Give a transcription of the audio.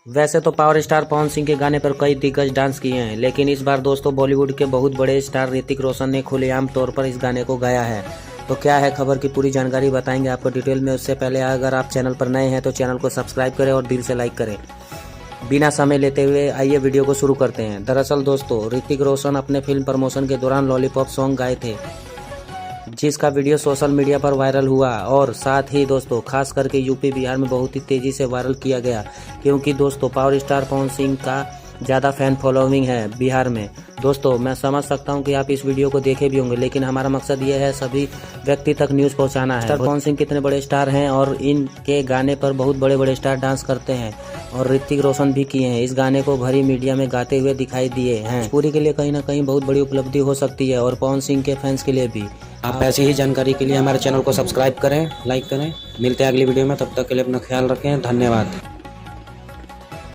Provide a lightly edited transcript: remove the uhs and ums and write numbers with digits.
वैसे तो power star Pawan Singh के गाने पर कई दिग्गज डांस किए हैं, लेकिन इस बार दोस्तों बॉलीवुड के बहुत बड़े स्टार ऋतिक रोशन ने खुलेआम तौर पर इस गाने को गाया है। तो क्या है खबर की पूरी जानकारी बताएंगे आपको डिटेल में। उससे पहले अगर आप चैनल पर नए हैं तो चैनल को सब्सक्राइब करें और दिल से लाइक करें। बिना समय लेते हुए आइए वीडियो को शुरू करते हैं। दरअसल दोस्तों ऋतिक रोशन अपने फिल्म प्रमोशन के दौरान लॉलीपॉप सॉन्ग गाए थे, जिसका वीडियो सोशल मीडिया पर वायरल हुआ और साथ ही दोस्तों खास करके यूपी बिहार में बहुत ही तेजी से वायरल किया गया, क्योंकि दोस्तों पावर स्टार पवन सिंह का ज़्यादा फैन फॉलोइंग है बिहार में। दोस्तों मैं समझ सकता हूं कि आप इस वीडियो को देखे भी होंगे, लेकिन हमारा मकसद ये है सभी व्यक्ति तक न्यूज़ पहुंचाना है। स्टार पवन सिंह कितने बड़े स्टार हैं और इनके गाने पर बहुत बड़े बड़े स्टार डांस करते हैं और ऋतिक रोशन भी किए हैं। इस गाने को भरी मीडिया में गाते हुए दिखाई दिए हैं। पूरी के लिए कहीं ना कहीं बहुत बड़ी उपलब्धि हो सकती है और पवन सिंह के फैंस के लिए भी। आप ऐसी ही जानकारी के लिए हमारे चैनल को सब्सक्राइब करें, लाइक करें। मिलते हैं अगली वीडियो में, तब तक के लिए अपना ख्याल रखें। धन्यवाद।